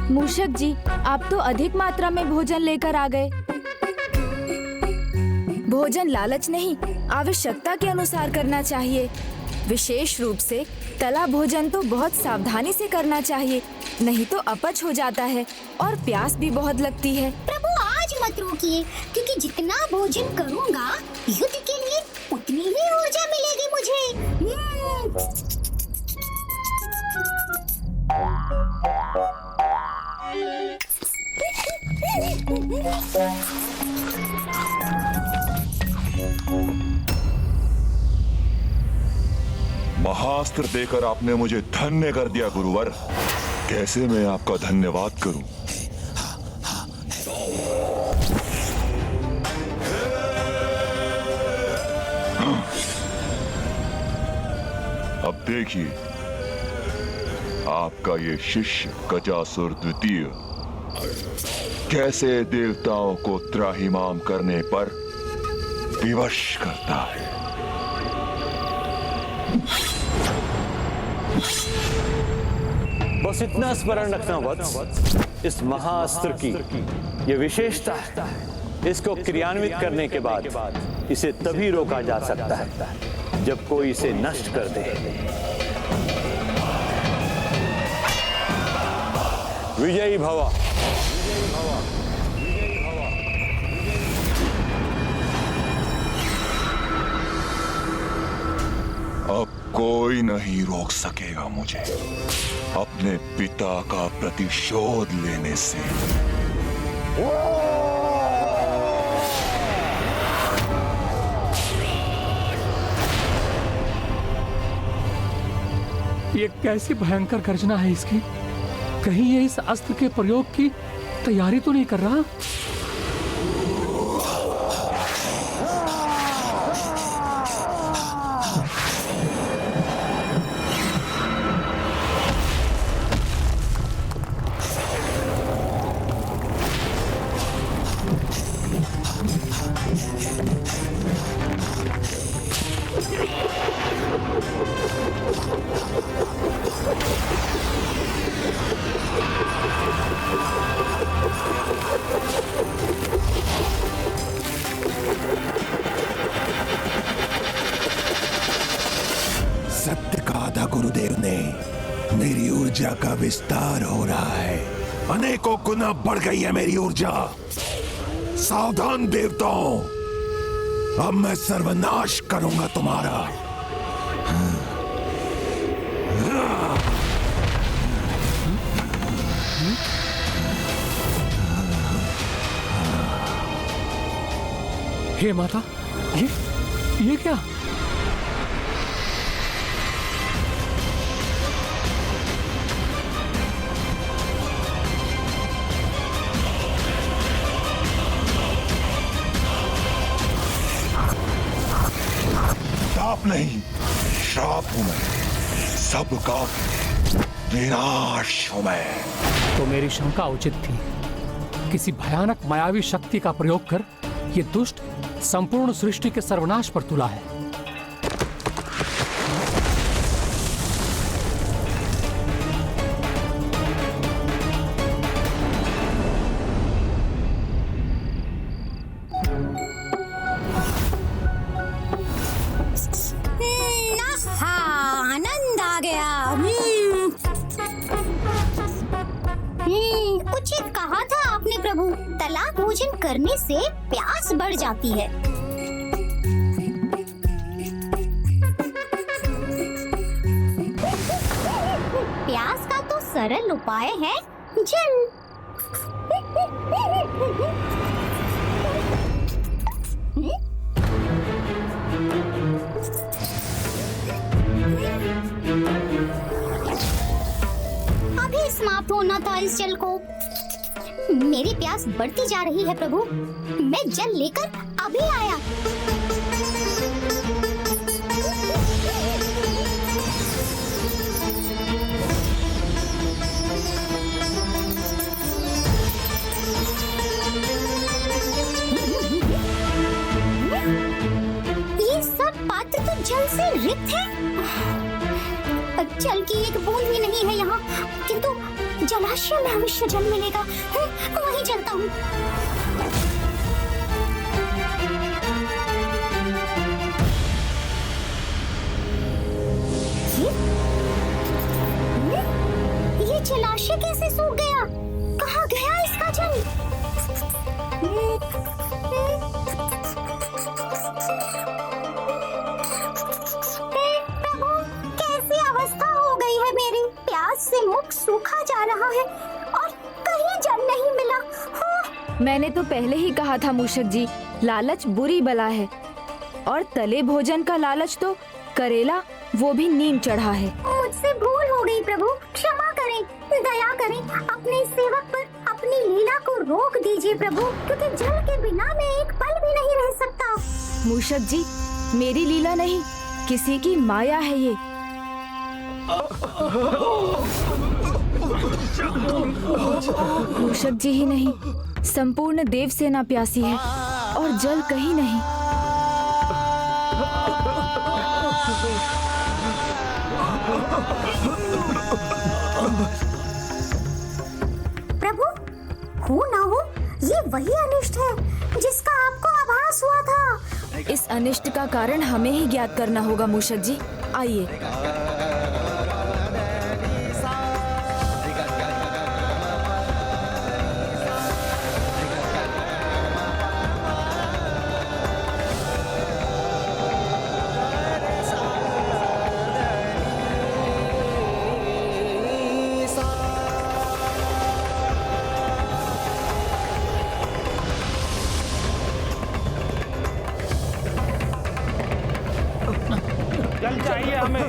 मूषक जी, आप तो अधिक मात्रा में भोजन लेकर आ गए। भोजन लालच नहीं, आवश्यकता के अनुसार करना चाहिए। विशेष रूप से तला भोजन तो बहुत सावधानी से करना चाहिए, नहीं तो अपच हो जाता है और प्यास भी बहुत लगती है। प्रभु आज मत रोकिए, क्योंकि जितना भोजन करूँगा युद्ध के लिए उतनी ही ऊर्जा मिलेगी मुझे। महास्त्र देकर आपने मुझे धन्य कर दिया गुरुवर। कैसे मैं आपका धन्यवाद करूं? अब देखिए, आपका ये शिष्य गजासुर द्वितीय कैसे देवताओं को त्राहिमाम करने पर विवश करता है। बस इतना स्मरण रखना वत्स, इस महाअस्त्र की यह विशेषता है, इसको क्रियान्वित करने के बाद इसे तभी रोका जा सकता है जब कोई इसे नष्ट कर दे। विजयी भव। अब कोई नहीं रोक सकेगा मुझे अपने पिता का प्रतिशोध लेने से। ये कैसी भयंकर गर्जना है इसकी। कहीं ये इस अस्त्र के प्रयोग की तैयारी तो नहीं कर रहा? सत्य कहा था गुरुदेव ने, मेरी ऊर्जा का विस्तार हो रहा है। अनेकों गुना बढ़ गई है मेरी ऊर्जा। सावधान देवताओं, अब मैं सर्वनाश करूंगा तुम्हारा। हे माता, ये क्या? ताप नहीं, श्राप हूं मैं, सबका विनाश हूं मैं। तो मेरी शंका उचित थी। किसी भयानक मायावी शक्ति का प्रयोग कर ये दुष्ट संपूर्ण सृष्टि के सर्वनाश पर तुला है। आनंद आ गया। उचित कहा था आपने प्रभु, तला भोजन करने से प्यास बढ़ जाती है। प्यास का तो सरल उपाय है जल। अभी समाप्त होना था इस जल को। मेरी प्यास बढ़ती जा रही है प्रभु, मैं जल लेकर अभी आया। ये सब पात्र तो जल से रिक्त है। जल की एक बूंद भी नहीं है यहाँ, किंतु जलाशय में अवश्य जल मिलेगा। वहीं चलता हूँ। ये जलाशय कैसे सूख गया? कहाँ गया इसका जल? प्रभु, कैसी अवस्था हो गई है मेरी? प्यास से मुख सूखा जा रहा है और कहीं जल नहीं मिला। मैंने तो पहले ही कहा था मूषक जी, लालच बुरी बला है, और तले भोजन का लालच तो करेला वो भी नीम चढ़ा है। मुझसे भूल हो गई प्रभु, क्षमा करें, दया करें, अपने सेवक पर अपनी लीला को रोक दीजिए प्रभु, क्योंकि जल के बिना मैं एक पल भी नहीं रह सकता। मूषक जी, मेरी लीला नहीं, किसी की माया है ये। मूषक जी ही नहीं, संपूर्ण देव सेना प्यासी है और जल कहीं नहीं। प्रभु, हो ना हो ये वही अनिष्ट है जिसका आपको आभास हुआ था। इस अनिष्ट का कारण हमें ही ज्ञात करना होगा मूषक जी। आइए।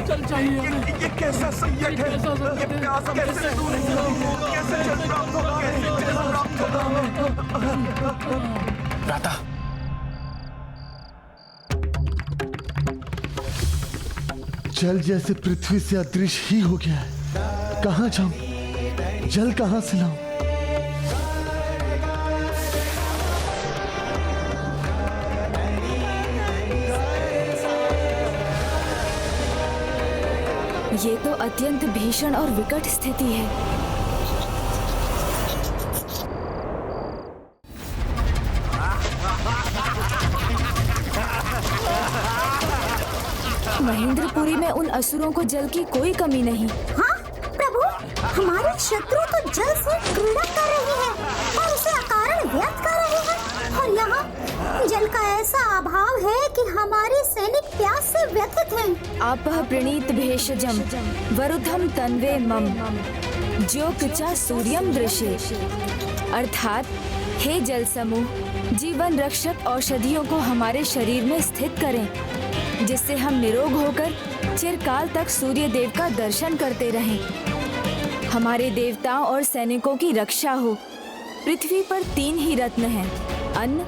चल चाहिए हमें। ये कैसा संयोग है? ये प्यास कैसे दूर होगी? कैसे जल प्राप्त होगा? कैसे जल प्राप्त होगा? भ्राता, जल जैसे पृथ्वी से अदृश्य ही हो गया है। कहाँ जाऊं? जल कहाँ से लाऊं? ये तो अत्यंत भीषण और विकट स्थिति है। महेंद्रपुरी में उन असुरों को जल की कोई कमी नहीं। हाँ प्रभु, हमारे शत्रु तो जल से क्रीड़ा कर रहे हैं और उसे अकारण व्यर्थ कर रहे हैं, और यहाँ जल का ऐसा अभाव है कि हमारे सैनिक प्यास से व्यथित हैं। आपः प्रणीत भेषजम वरुधम तन्वे मम ज्योतिचा सूर्यम दृशे। अर्थात हे जल समूह, जीवन रक्षक औषधियों को हमारे शरीर में स्थित करें, जिससे हम निरोग होकर चिरकाल तक सूर्य देव का दर्शन करते रहें। हमारे देवताओं और सैनिकों की रक्षा हो। पृथ्वी पर 3 ही रत्न हैं, अन्न,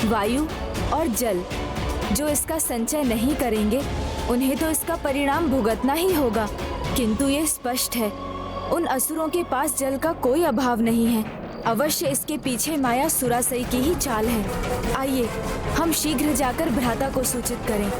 वायु और जल। जो इसका संचय नहीं करेंगे, उन्हें तो इसका परिणाम भुगतना ही होगा। किंतु ये स्पष्ट है, उन असुरों के पास जल का कोई अभाव नहीं है। अवश्य इसके पीछे माया सुरासई की ही चाल है। आइए, हम शीघ्र जाकर भ्राता को सूचित करें।